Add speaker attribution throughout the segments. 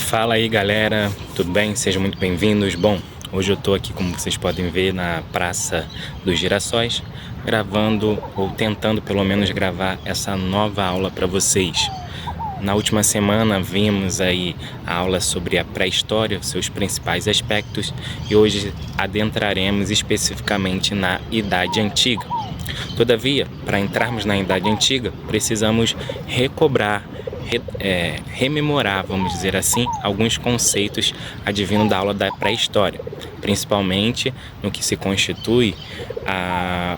Speaker 1: Fala aí galera, tudo bem? Sejam muito bem-vindos. Bom, hoje eu tô aqui, como vocês podem ver, na Praça dos Girassóis, gravando ou tentando pelo menos gravar essa nova aula para vocês. Na última semana vimos aí a aula sobre a pré-história, seus principais aspectos, e hoje adentraremos especificamente na Idade Antiga. Todavia, para entrarmos na Idade Antiga, precisamos rememorar, vamos dizer assim, alguns conceitos advindo da aula da pré-história, principalmente no que se constitui a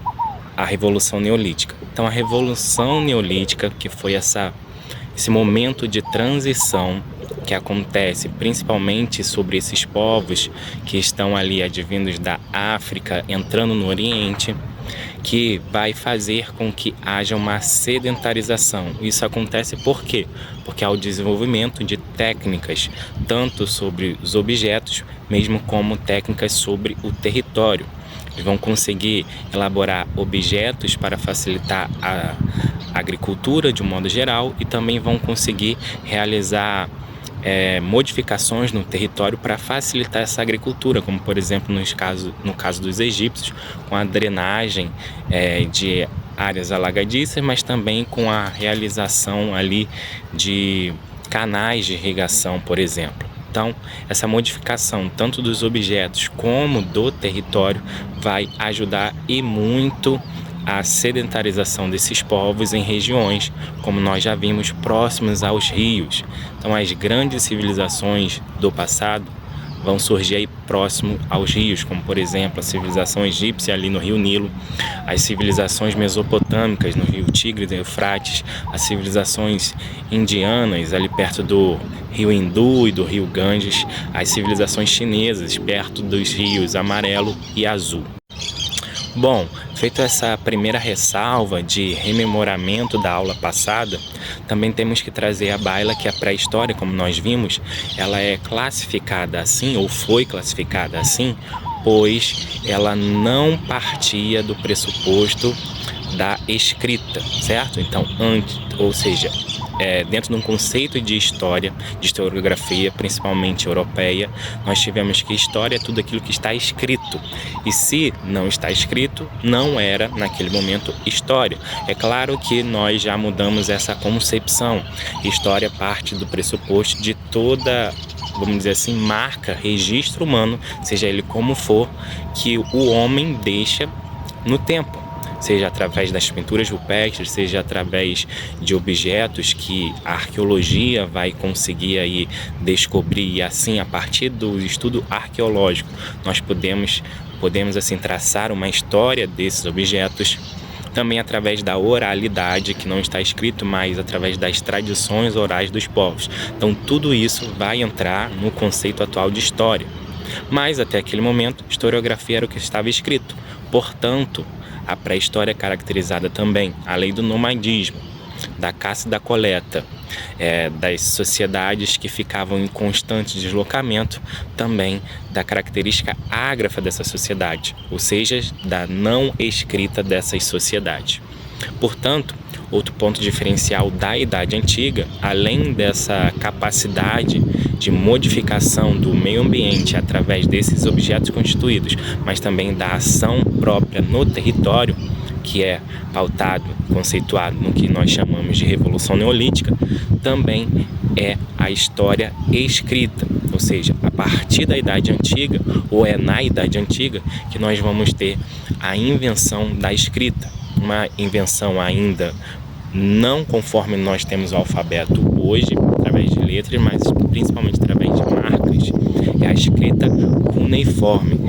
Speaker 1: Revolução Neolítica. Então, a Revolução Neolítica, que foi esse momento de transição que acontece principalmente sobre esses povos que estão ali advindos da África, entrando no Oriente, que vai fazer com que haja uma sedentarização. Isso acontece por quê? Porque há o desenvolvimento de técnicas, tanto sobre os objetos, mesmo como técnicas sobre o território. Eles vão conseguir elaborar objetos para facilitar a agricultura de um modo geral e também vão conseguir realizar modificações no território para facilitar essa agricultura, como por exemplo no caso dos egípcios, com a drenagem de áreas alagadiças, mas também com a realização ali de canais de irrigação, por exemplo. Então, essa modificação tanto dos objetos como do território vai ajudar e muito a sedentarização desses povos em regiões, como nós já vimos, próximos aos rios. Então, as grandes civilizações do passado vão surgir aí próximo aos rios, como por exemplo a civilização egípcia ali no rio Nilo, as civilizações mesopotâmicas no rio Tigre e Eufrates, as civilizações indianas ali perto do rio Hindu e do rio Ganges, as civilizações chinesas perto dos rios Amarelo e Azul. Bom, feito essa primeira ressalva de rememoramento da aula passada, também temos que trazer à baila que a pré-história, como nós vimos, ela é classificada assim, ou foi classificada assim, pois ela não partia do pressuposto da escrita, certo? Então, dentro de um conceito de história, de historiografia, principalmente europeia, nós tivemos que história é tudo aquilo que está escrito. E se não está escrito, não era, naquele momento, história. É claro que nós já mudamos essa concepção. História parte do pressuposto de toda, vamos dizer assim, marca, registro humano, seja ele como for, que o homem deixa no tempo. Seja através das pinturas rupestres, seja através de objetos que a arqueologia vai conseguir aí descobrir, e assim, a partir do estudo arqueológico, nós podemos assim traçar uma história desses objetos, também através da oralidade, que não está escrito, mas através das tradições orais dos povos. Então tudo isso vai entrar no conceito atual de história. Mas até aquele momento, historiografia era o que estava escrito. Portanto, a pré-história é caracterizada também, além do nomadismo, da caça e da coleta, das sociedades que ficavam em constante deslocamento, também da característica ágrafa dessa sociedade, ou seja, da não escrita dessas sociedades. Portanto, outro ponto diferencial da Idade Antiga, além dessa capacidade de modificação do meio ambiente através desses objetos constituídos, mas também da ação própria no território, que é pautado, conceituado no que nós chamamos de Revolução Neolítica, também é a história escrita, ou seja, a partir da Idade Antiga, ou é na Idade Antiga, que nós vamos ter a invenção da escrita, uma invenção ainda não conforme nós temos o alfabeto hoje, através de letras, mas principalmente através de marcas. É a escrita cuneiforme.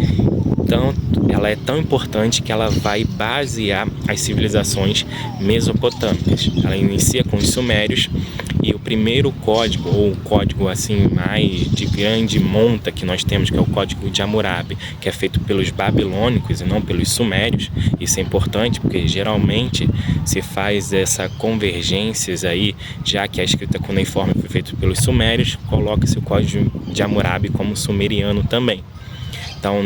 Speaker 1: Então, ela é tão importante que ela vai basear as civilizações mesopotâmicas. Ela inicia com os sumérios, e o primeiro código, ou o código assim mais de grande monta que nós temos, que é o código de Hammurabi, que é feito pelos babilônicos e não pelos sumérios. Isso é importante porque geralmente se faz essa convergências aí, já que a escrita cuneiforme foi feita pelos sumérios, coloca-se o código de Hammurabi como sumeriano também. Então,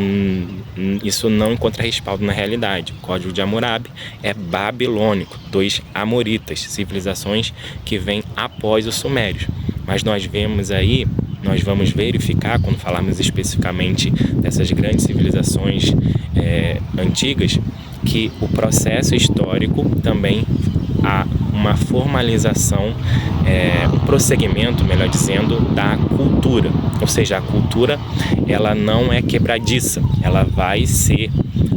Speaker 1: isso não encontra respaldo na realidade. O Código de Hammurabi é babilônico, dos amoritas, civilizações que vêm após os sumérios. Mas nós vemos aí nós vamos verificar, quando falarmos especificamente dessas grandes civilizações antigas, que o processo histórico também há uma formalização, um prosseguimento, melhor dizendo, da cultura. Ou seja, a cultura ela não é quebradiça, ela vai se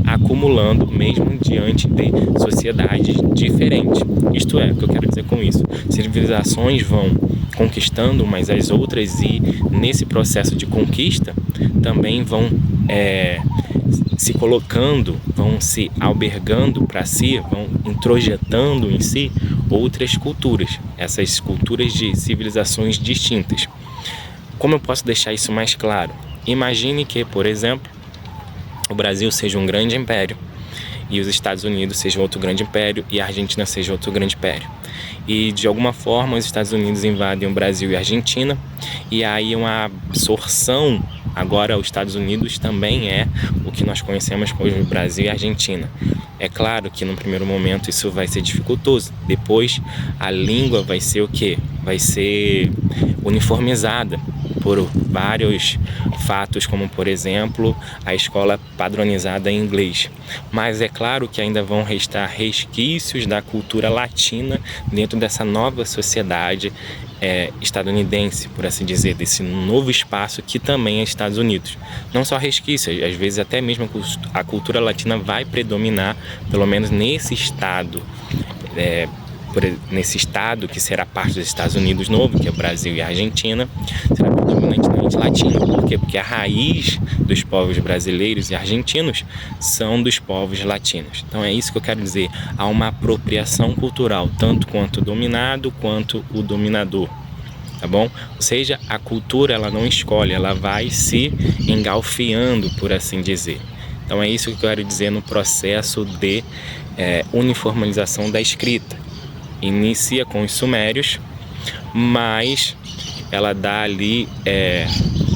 Speaker 1: acumulando mesmo diante de sociedades diferentes. Isto é, o que eu quero dizer com isso. Civilizações vão conquistando umas às outras e nesse processo de conquista também vão se colocando, vão se albergando para si, vão introjetando em si outras culturas, essas culturas de civilizações distintas. Como eu posso deixar isso mais claro? Imagine que, por exemplo, o Brasil seja um grande império e os Estados Unidos sejam outro grande império e a Argentina seja outro grande império. E de alguma forma os Estados Unidos invadem o Brasil e a Argentina e aí uma absorção. Agora os Estados Unidos também é o que nós conhecemos como Brasil e Argentina. É claro que no primeiro momento isso vai ser dificultoso. Depois a língua vai ser o quê? Vai ser uniformizada por vários fatos, como por exemplo a escola padronizada em inglês. Mas é claro que ainda vão restar resquícios da cultura latina dentro dessa nova sociedade estadunidense, por assim dizer, desse novo espaço que também é Estados Unidos. Não só resquícios, às vezes até mesmo a cultura latina vai predominar, pelo menos nesse estado, nesse estado que será parte dos Estados Unidos novo, que é o Brasil e a Argentina, será predominantemente latino. Por quê? Porque a raiz dos povos brasileiros e argentinos são dos povos latinos. Então é isso que eu quero dizer. Há uma apropriação cultural, tanto quanto o dominado quanto o dominador. Tá bom? Ou seja, a cultura ela não escolhe, ela vai se engalfiando, por assim dizer. Então é isso que eu quero dizer no processo de uniformização da escrita. Inicia com os sumérios, mas ela dá ali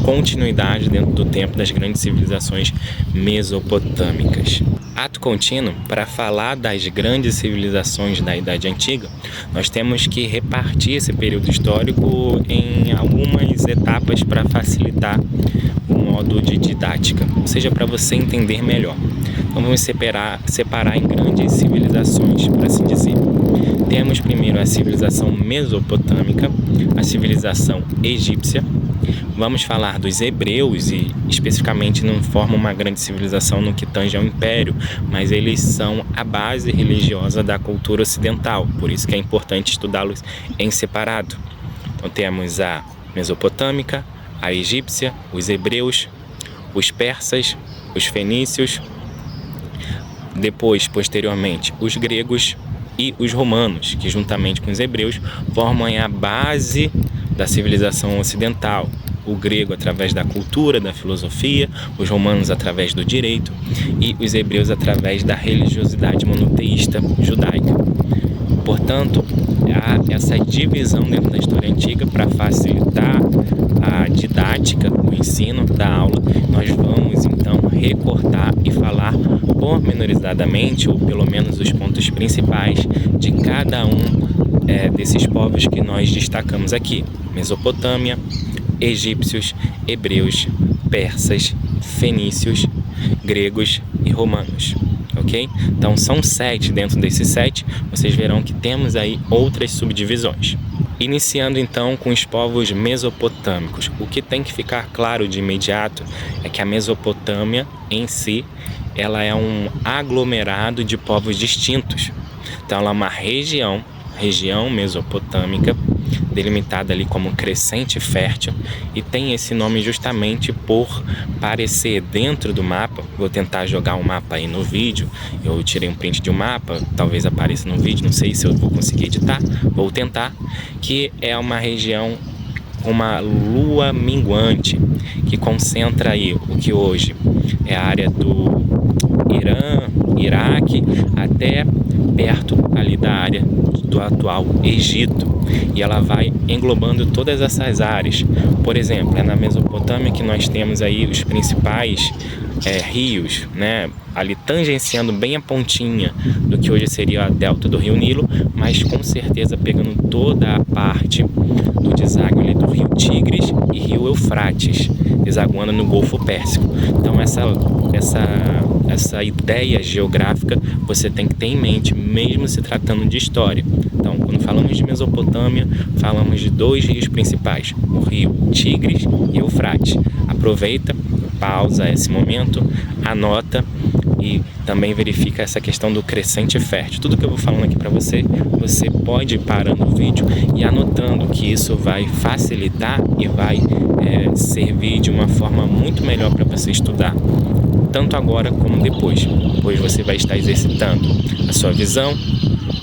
Speaker 1: continuidade dentro do tempo das grandes civilizações mesopotâmicas. Ato contínuo, para falar das grandes civilizações da Idade Antiga, nós temos que repartir esse período histórico em algumas etapas para facilitar o modo de didática, ou seja, para você entender melhor. Então vamos separar em grandes civilizações, por assim dizer. Temos primeiro a civilização mesopotâmica, a civilização egípcia. Vamos falar dos hebreus e especificamente não formam uma grande civilização no que tange ao império, mas eles são a base religiosa da cultura ocidental, por isso que é importante estudá-los em separado. Então temos a mesopotâmica, a egípcia, os hebreus, os persas, os fenícios, depois, posteriormente, os gregos e os romanos, que juntamente com os hebreus formam a base da civilização ocidental. O grego através da cultura, da filosofia, os romanos através do direito e os hebreus através da religiosidade monoteísta judaica. Portanto, há essa divisão dentro da história antiga para facilitar a didática, o ensino da aula. Nós vamos então recortar e falar pormenorizadamente, ou pelo menos os pontos principais de cada desses povos que nós destacamos aqui: Mesopotâmia, egípcios, hebreus, persas, fenícios, gregos e romanos. Ok? Então são 7. Dentro desses 7, vocês verão que temos aí outras subdivisões. Iniciando então com os povos mesopotâmicos. O que tem que ficar claro de imediato é que a Mesopotâmia em si, ela é um aglomerado de povos distintos. Então ela é uma região mesopotâmica, delimitada ali como crescente fértil, e tem esse nome justamente por parecer dentro do mapa. Vou tentar jogar um mapa aí no vídeo. Eu tirei um print de um mapa, talvez apareça no vídeo, não sei se eu vou conseguir editar, vou tentar. Que é uma região, uma lua minguante, que concentra aí o que hoje é a área do Irã, Iraque, até perto ali da área do atual Egito. e ela vai englobando todas essas áreas. Por exemplo, é na Mesopotâmia que nós temos aí os principais rios, né, ali tangenciando bem a pontinha do que hoje seria a delta do Rio Nilo, mas com certeza pegando toda a parte do deságua ali do Rio Tigres e Rio Eufrates, desaguando no Golfo Pérsico. Então essa ideia geográfica você tem que ter em mente, mesmo se tratando de história. Então, quando falamos de Mesopotâmia, falamos de dois rios principais, o Rio Tigres e Eufrates. Aproveita, pausa esse momento, anota e também verifica essa questão do crescente fértil. Tudo que eu vou falando aqui para você, você pode ir parando o vídeo e anotando, que isso vai facilitar e vai servir de uma forma muito melhor para você estudar, tanto agora como depois, pois você vai estar exercitando a sua visão,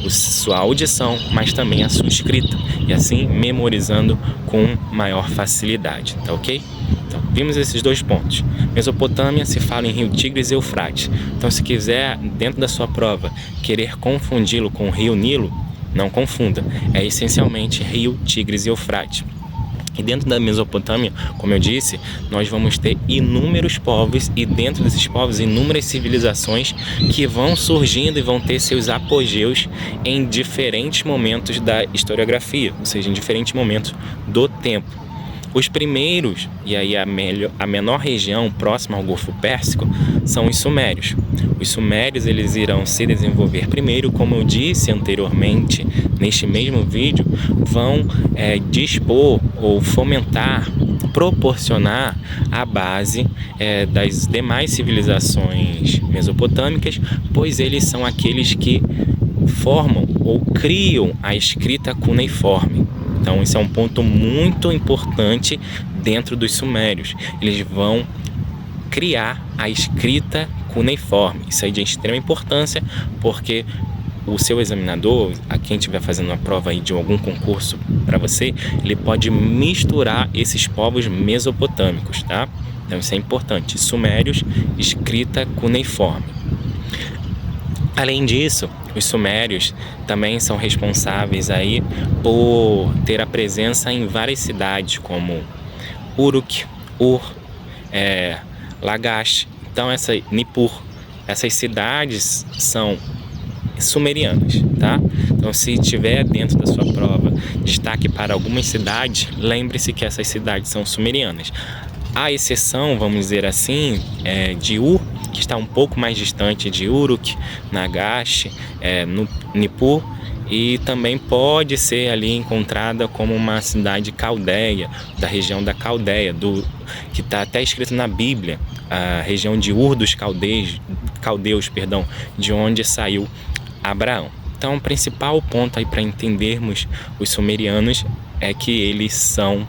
Speaker 1: sua audição, mas também a sua escrita, e assim memorizando com maior facilidade, tá ok? Então, vimos esses dois pontos. Mesopotâmia se fala em Rio Tigres e Eufrates. Então, se quiser, dentro da sua prova, querer confundi-lo com o Rio Nilo, não confunda. É essencialmente Rio Tigres e Eufrates. E dentro da Mesopotâmia, como eu disse, nós vamos ter inúmeros povos e dentro desses povos inúmeras civilizações que vão surgindo e vão ter seus apogeus em diferentes momentos da historiografia, ou seja, em diferentes momentos do tempo. Os primeiros, e aí a menor região próxima ao Golfo Pérsico, são os sumérios. Os sumérios eles irão se desenvolver primeiro, como eu disse anteriormente, neste mesmo vídeo, vão dispor ou fomentar, proporcionar a base das demais civilizações mesopotâmicas, pois eles são aqueles que formam ou criam a escrita cuneiforme. Então, esse é um ponto muito importante dentro dos sumérios. Eles vão criar a escrita cuneiforme. Isso aí é de extrema importância, porque o seu examinador, a quem estiver fazendo uma prova aí de algum concurso para você, ele pode misturar esses povos mesopotâmicos, tá? Então, isso é importante. Sumérios, escrita cuneiforme. Além disso, os sumérios também são responsáveis aí por ter a presença em várias cidades, como Uruk, Ur, Lagash, então Nippur. Essas cidades são sumerianas, tá? Então, se tiver dentro da sua prova destaque para algumas cidades, lembre-se que essas cidades são sumerianas. A exceção, vamos dizer assim, de Ur, que está um pouco mais distante de Uruk, Lagash, no Nippur, e também pode ser ali encontrada como uma cidade caldeia, da região da Caldeia, que está até escrito na Bíblia, a região de Ur dos caldeus, de onde saiu Abraão. Então, o principal ponto aí para entendermos os sumerianos é que eles são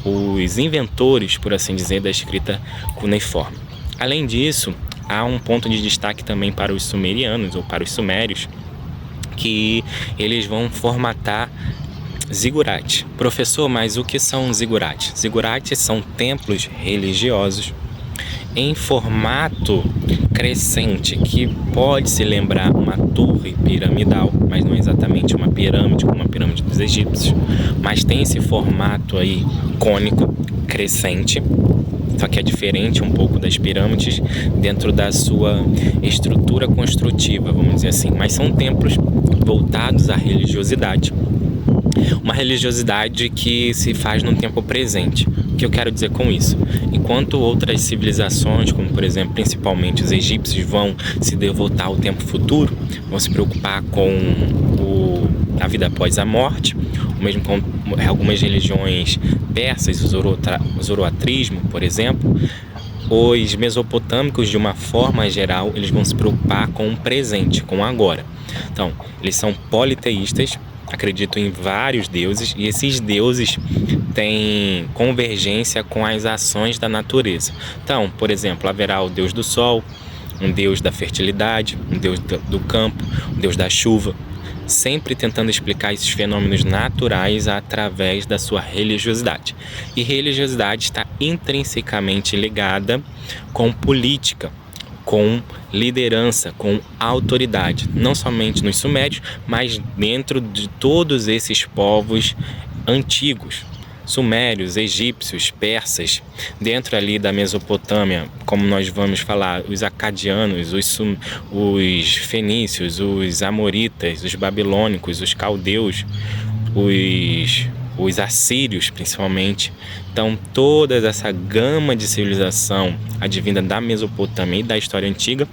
Speaker 1: os inventores, por assim dizer, da escrita cuneiforme. Além disso, há um ponto de destaque também para os sumerianos ou para os sumérios, que eles vão formatar zigurates. Professor, mas o que são zigurates? Zigurates são templos religiosos em formato crescente, que pode se lembrar uma torre piramidal, mas não é exatamente uma pirâmide como a pirâmide dos egípcios, mas tem esse formato aí cônico, crescente, só que é diferente um pouco das pirâmides dentro da sua estrutura construtiva, vamos dizer assim, mas são templos voltados à religiosidade. Uma religiosidade que se faz no tempo presente. O que eu quero dizer com isso? Enquanto outras civilizações, como por exemplo, principalmente os egípcios, vão se devotar ao tempo futuro, vão se preocupar com a vida após a morte, o mesmo com algumas religiões persas, o zoroatrismo, por exemplo, os mesopotâmicos, de uma forma geral, eles vão se preocupar com o presente, com o agora. Então, eles são politeístas, acreditam em vários deuses, e esses deuses têm convergência com as ações da natureza. Então, por exemplo, haverá o deus do sol, um deus da fertilidade, um deus do campo, um deus da chuva, sempre tentando explicar esses fenômenos naturais através da sua religiosidade. E religiosidade está intrinsecamente ligada com política. com liderança, com autoridade, não somente nos sumérios, mas dentro de todos esses povos antigos, sumérios, egípcios, persas, dentro ali da Mesopotâmia, como nós vamos falar, os acadianos, os fenícios, os amoritas, os babilônicos, os caldeus, os assírios principalmente. Então toda essa gama de civilização advinda da Mesopotâmia e da história antiga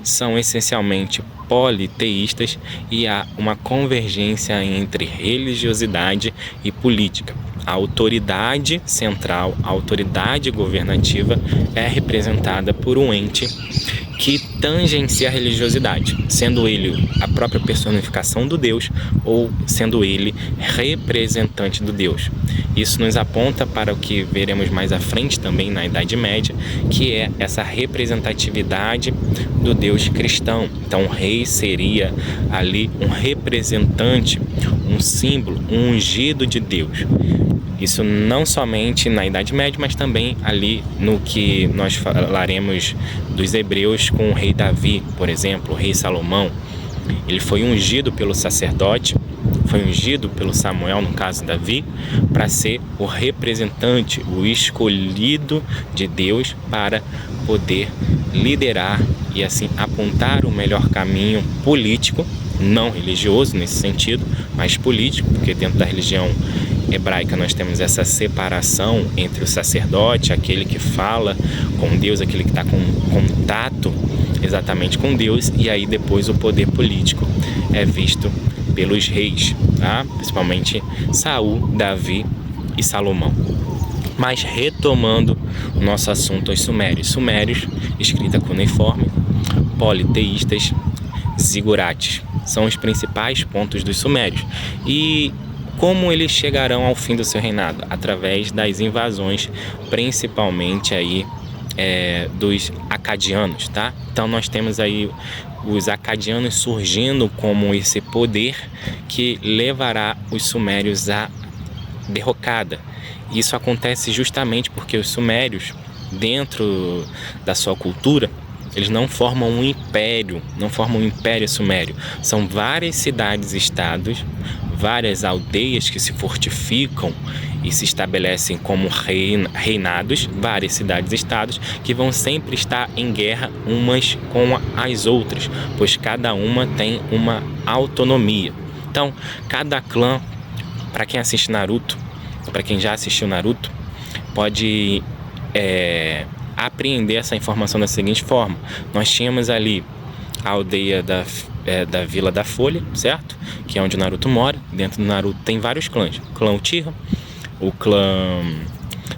Speaker 1: são essencialmente politeístas, e há uma convergência entre religiosidade e política. A autoridade central, a autoridade governativa é representada por um ente que tangencia a religiosidade, sendo ele a própria personificação do Deus ou sendo ele representante do Deus. Isso nos aponta para o que veremos mais à frente também na Idade Média, que é essa representatividade do Deus cristão. Então o rei seria ali um representante, um símbolo, um ungido de Deus. Isso não somente na Idade Média, mas também ali no que nós falaremos dos hebreus com o rei Davi, por exemplo, o rei Salomão. Ele foi ungido pelo sacerdote, foi ungido pelo Samuel, no caso Davi, para ser o representante, o escolhido de Deus para poder liderar e assim apontar o melhor caminho político, não religioso nesse sentido, mas político, porque dentro da religião hebraica nós temos essa separação entre o sacerdote, aquele que fala com Deus, aquele que está com contato exatamente com Deus, e aí depois o poder político é visto pelos reis, tá? Principalmente Saul, Davi e Salomão. Mas retomando o nosso assunto, os sumérios. Sumérios, escrita cuneiforme, politeístas, zigurates. São os principais pontos dos sumérios. E como eles chegarão ao fim do seu reinado? Através das invasões, principalmente aí dos acadianos, tá? Então nós temos aí os acadianos surgindo como esse poder que levará os sumérios à derrocada. Isso acontece justamente porque os sumérios, dentro da sua cultura, eles não formam um império, não formam um império sumério. São várias cidades-estados, várias aldeias que se fortificam e se estabelecem como reinados, várias cidades-estados que vão sempre estar em guerra umas com as outras, pois cada uma tem uma autonomia. Então, cada clã, para quem assiste Naruto, para quem já assistiu Naruto, pode apreender essa informação da seguinte forma. Nós tínhamos ali a aldeia da Vila da Folha, certo? Que é onde o Naruto mora. Dentro do Naruto tem vários clãs. O clã Uchiha, o clã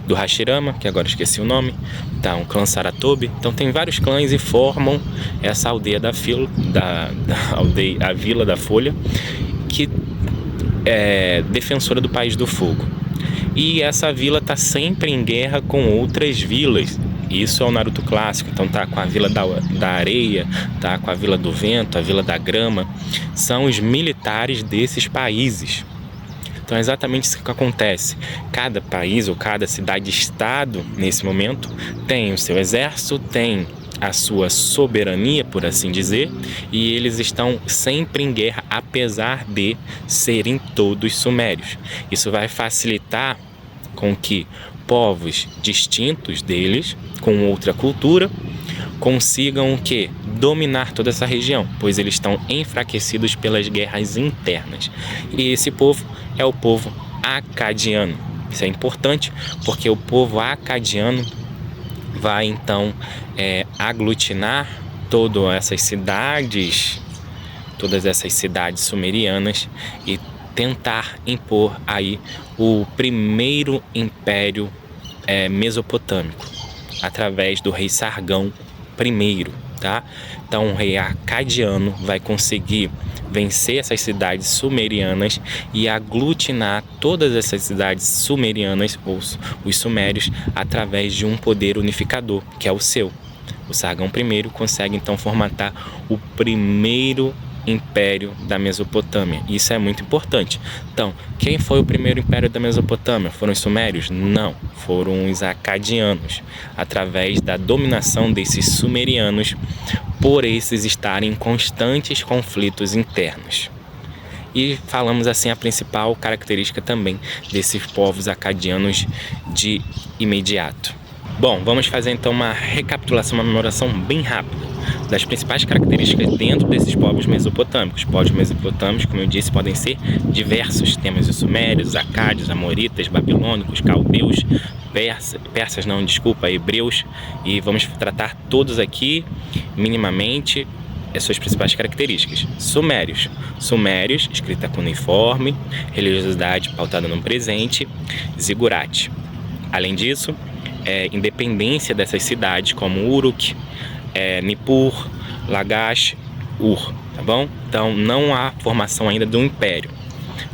Speaker 1: do Hashirama, que agora esqueci o nome, tá? O clã Saratobi. Então tem vários clãs e formam essa aldeia a Vila da Folha, que é defensora do País do Fogo. E essa vila está sempre em guerra com outras vilas. Isso é o Naruto clássico. Então tá com a Vila da Areia, tá com a Vila do Vento, a Vila da Grama. São os militares desses países. Então é exatamente isso que acontece. Cada país ou cada cidade-estado, nesse momento, tem o seu exército, tem a sua soberania, por assim dizer, e eles estão sempre em guerra, apesar de serem todos sumérios. Isso vai facilitar com que povos distintos deles, com outra cultura, consigam o quê? Dominar toda essa região, pois eles estão enfraquecidos pelas guerras internas. E esse povo é o povo acadiano. Isso é importante porque o povo acadiano vai então aglutinar todas essas cidades sumerianas e tentar impor aí o primeiro império mesopotâmico através do rei Sargão I, tá? Então o rei acadiano vai conseguir vencer essas cidades sumerianas e aglutinar todas essas cidades sumerianas, ou os sumérios, através de um poder unificador, que é o seu. O Sargão I consegue então formatar o primeiro império da Mesopotâmia. Isso é muito importante. Então, quem foi o primeiro império da Mesopotâmia? Foram os sumérios? Não, foram os acadianos, através da dominação desses sumerianos, por esses estarem em constantes conflitos internos. E falamos assim a principal característica também desses povos acadianos de imediato. Bom, vamos fazer então uma recapitulação, uma memoração bem rápida das principais características dentro desses povos mesopotâmicos. Povos mesopotâmicos, como eu disse, podem ser diversos. Temos os sumérios, acádios, amoritas, babilônicos, caldeus, hebreus, e vamos tratar todos aqui minimamente as suas principais características. Sumérios, escrita cuneiforme, religiosidade pautada no presente, zigurate. Além disso, independência dessas cidades como Uruk, Nippur, Lagash, Ur, tá bom? Então não há formação ainda do império.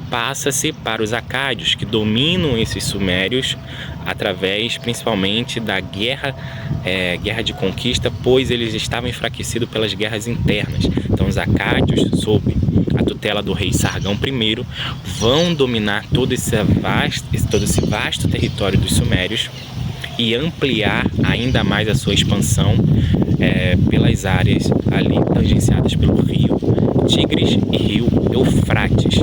Speaker 1: Passa-se para os acádios, que dominam esses sumérios através principalmente da guerra de conquista, pois eles estavam enfraquecidos pelas guerras internas. Então os acádios, sob a tutela do rei Sargão I, vão dominar todo esse vasto território dos sumérios e ampliar ainda mais a sua expansão pelas áreas ali tangenciadas pelo rio Tigres e rio Eufrates.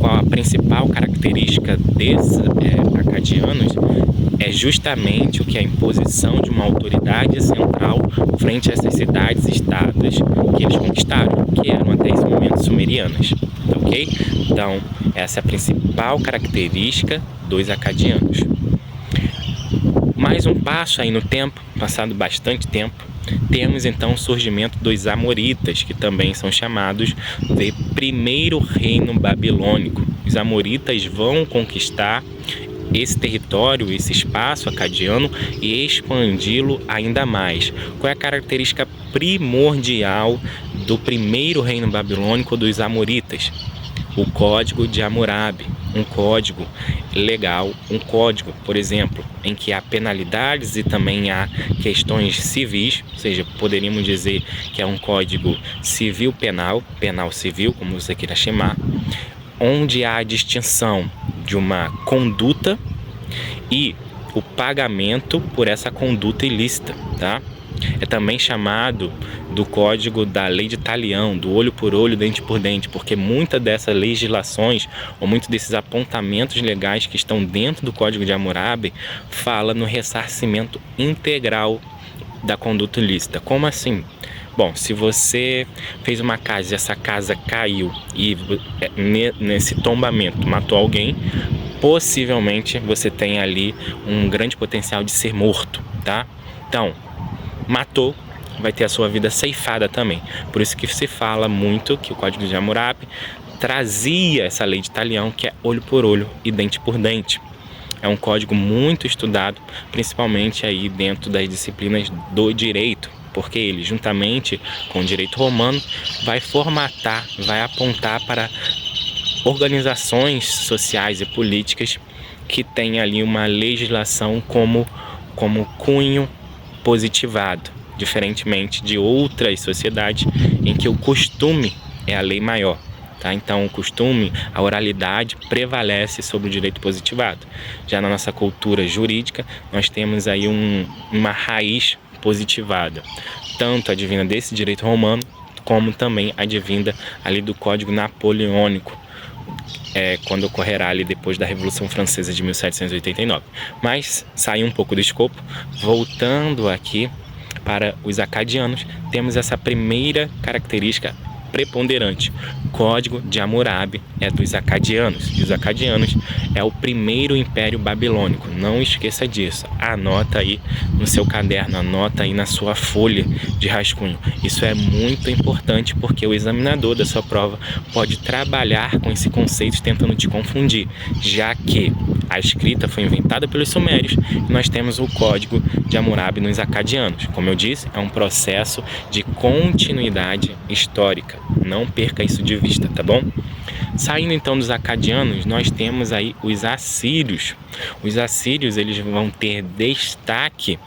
Speaker 1: Qual a principal característica desses acadianos? É justamente o que é a imposição de uma autoridade central frente a essas cidades-estados que eles conquistaram, que eram até esse momento sumerianas, ok? Então, essa é a principal característica dos acadianos. Mais um passo aí no tempo, passado bastante tempo, temos então o surgimento dos amoritas, que também são chamados de primeiro reino babilônico. Os amoritas vão conquistar esse território, esse espaço acadiano e expandi-lo ainda mais. Qual é a característica primordial do primeiro reino babilônico dos amoritas? O Código de Hammurabi, um código legal, um código, por exemplo, em que há penalidades e também há questões civis, ou seja, poderíamos dizer que é um código civil-penal, penal-civil, como você queira chamar, onde há a distinção de uma conduta e o pagamento por essa conduta ilícita, tá? É também chamado do código da lei de talião, do olho por olho, dente por dente, porque muitas dessas legislações ou muitos desses apontamentos legais que estão dentro do Código de Hammurabi fala no ressarcimento integral da conduta ilícita. Como assim? Bom, se você fez uma casa e essa casa caiu e nesse tombamento matou alguém, possivelmente você tem ali um grande potencial de ser morto, tá? Então, matou, vai ter a sua vida ceifada também. Por isso que se fala muito que o Código de Hammurabi trazia essa lei de talião, que é olho por olho e dente por dente. É um código muito estudado, principalmente aí dentro das disciplinas do direito, porque ele, juntamente com o direito romano, vai formatar, vai apontar para organizações sociais e políticas que têm ali uma legislação como cunho positivado, diferentemente de outras sociedades em que o costume é a lei maior. Tá? Então o costume, a oralidade prevalece sobre o direito positivado. Já na nossa cultura jurídica, nós temos aí uma raiz positivada, tanto advinda desse direito romano, como também advinda ali do Código Napoleônico, quando ocorrerá ali depois da Revolução Francesa de 1789. Mas saiu um pouco do escopo, voltando aqui para os acadianos, temos essa primeira característica preponderante. Código de Hammurabi é dos acadianos, e os acadianos é o primeiro império babilônico. Não esqueça disso, anota aí no seu caderno, anota aí na sua folha de rascunho. Isso é muito importante porque o examinador da sua prova pode trabalhar com esse conceito tentando te confundir, já que a escrita foi inventada pelos sumérios e nós temos o Código de Hammurabi nos acadianos. Como eu disse, é um processo de continuidade histórica. Não perca isso de vista, tá bom? Saindo então dos acadianos, nós temos aí os assírios. Os assírios, eles vão ter destaque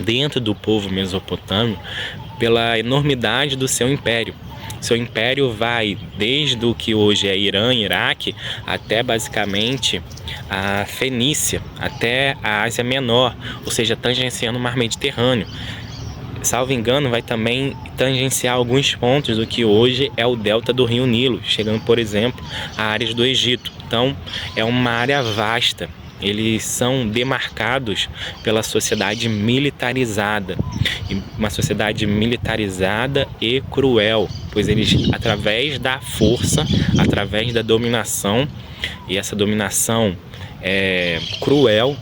Speaker 1: dentro do povo mesopotâmio pela enormidade do seu império. Seu império vai desde o que hoje é Irã, Iraque, até basicamente a Fenícia, até a Ásia Menor, ou seja, tangenciando o Mar Mediterrâneo. Salvo engano, vai também tangenciar alguns pontos do que hoje é o delta do Rio Nilo, chegando, por exemplo, a áreas do Egito. Então, é uma área vasta. Eles são demarcados pela sociedade militarizada, uma sociedade militarizada e cruel, pois eles, através da força, através da dominação, e essa dominação é cruel,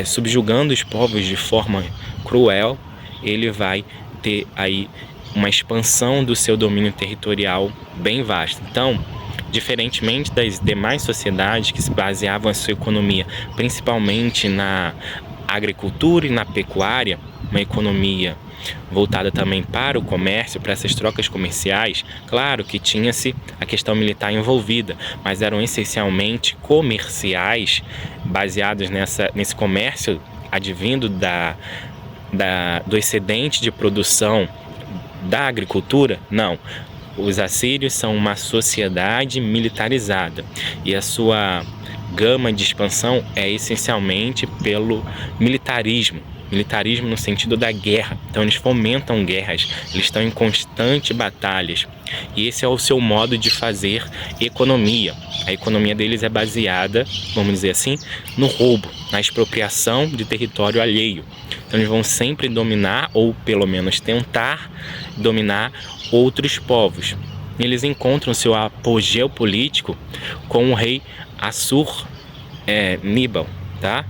Speaker 1: subjugando os povos de forma cruel, ele vai ter aí uma expansão do seu domínio territorial bem vasta. Então, diferentemente das demais sociedades que se baseavam a sua economia principalmente na agricultura e na pecuária, uma economia voltada também para o comércio, para essas trocas comerciais, claro que tinha-se a questão militar envolvida, mas eram essencialmente comerciais, baseados nesse comércio advindo do excedente de produção da agricultura. Não. Os assírios são uma sociedade militarizada e a sua gama de expansão é essencialmente pelo militarismo no sentido da guerra. Então eles fomentam guerras, eles estão em constante batalhas e esse é o seu modo de fazer economia. A economia deles é baseada, vamos dizer assim, no roubo, na expropriação de território alheio. Então eles vão sempre dominar, ou pelo menos tentar dominar, outros povos. Eles encontram seu apogeu político com o rei Assur-Níbal, tá?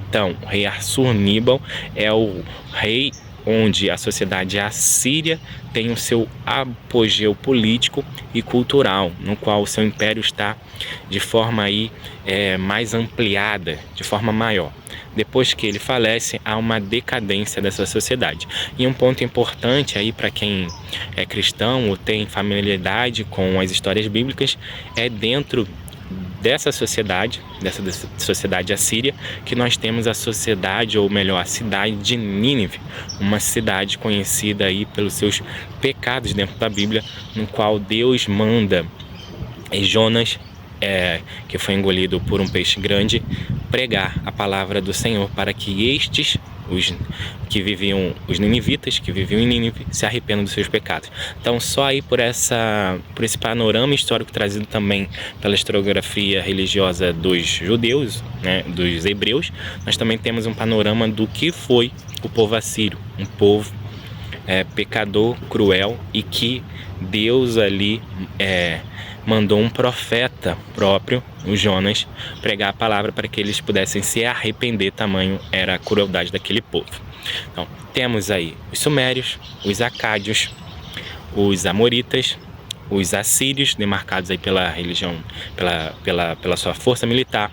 Speaker 1: Então, o rei Assur-Níbal é o rei onde a sociedade assíria tem o seu apogeu político e cultural, no qual o seu império está de forma mais ampliada, de forma maior. Depois que ele falece, há uma decadência dessa sociedade. E um ponto importante aí para quem é cristão ou tem familiaridade com as histórias bíblicas é dentro dessa sociedade assíria, que nós temos a sociedade, ou melhor, a cidade de Nínive, uma cidade conhecida aí pelos seus pecados dentro da Bíblia, no qual Deus manda Jonas, que foi engolido por um peixe grande, pregar a palavra do Senhor para que estes, os ninivitas que viviam em Nínive, se arrependam dos seus pecados. Então, só aí por esse panorama histórico trazido também pela historiografia religiosa dos judeus, né, dos hebreus, nós também temos um panorama do que foi o povo assírio, um povo pecador, cruel, e que Deus ali mandou um profeta próprio, o Jonas, pregar a palavra para que eles pudessem se arrepender, tamanho era a crueldade daquele povo. Então, temos aí os sumérios, os acádios, os amoritas, os assírios, demarcados aí pela religião, pela sua força militar,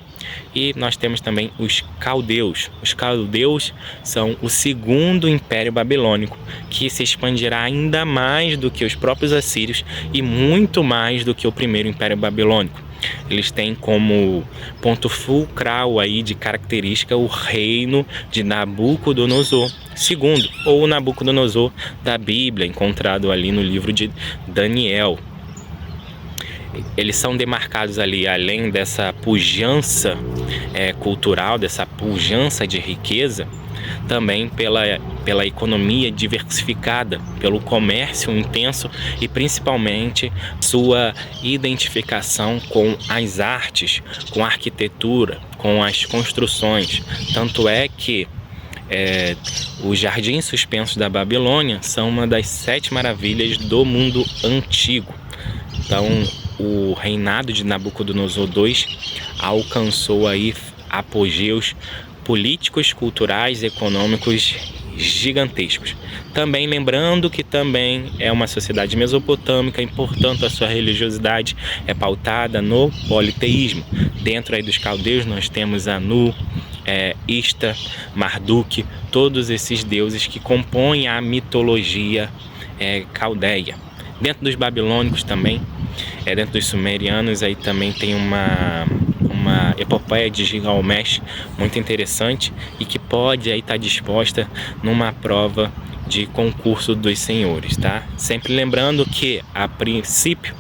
Speaker 1: e nós temos também os caldeus. Os caldeus são o segundo império babilônico, que se expandirá ainda mais do que os próprios assírios e muito mais do que o primeiro império babilônico. Eles têm como ponto fulcral aí de característica o reino de Nabucodonosor II, ou Nabucodonosor da Bíblia, encontrado ali no livro de Daniel. Eles são demarcados ali, além dessa pujança cultural, dessa pujança de riqueza, também pela economia diversificada, pelo comércio intenso e principalmente sua identificação com as artes, com a arquitetura, com as construções. Tanto é que os jardins suspensos da Babilônia são uma das 7 maravilhas do mundo antigo. Então, o reinado de Nabucodonosor II alcançou aí apogeus políticos, culturais e econômicos gigantescos. Também lembrando que também é uma sociedade mesopotâmica e, portanto, a sua religiosidade é pautada no politeísmo. Dentro aí dos caldeus nós temos Anu, Ista, Marduk, todos esses deuses que compõem a mitologia caldeia. Dentro dos babilônicos também, dentro dos sumerianos, aí também tem uma epopeia de Gilgamesh muito interessante e que pode aí estar disposta numa prova de concurso dos senhores, tá? Sempre lembrando que, a princípio,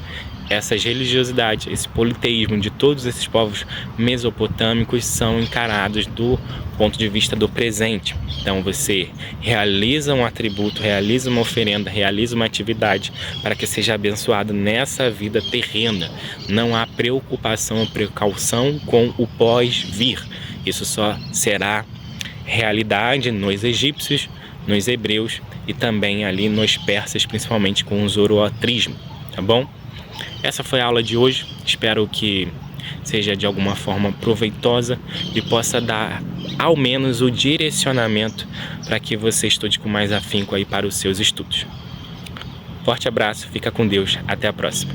Speaker 1: essas religiosidades, esse politeísmo de todos esses povos mesopotâmicos são encarados do ponto de vista do presente. Então você realiza um atributo, realiza uma oferenda, realiza uma atividade para que seja abençoado nessa vida terrena. Não há preocupação ou precaução com o pós-vir. Isso só será realidade nos egípcios, nos hebreus e também ali nos persas, principalmente com o zoroastrismo, tá bom? Essa foi a aula de hoje, espero que seja de alguma forma proveitosa e possa dar ao menos o direcionamento para que você estude com mais afinco aí para os seus estudos. Forte abraço, fica com Deus, até a próxima.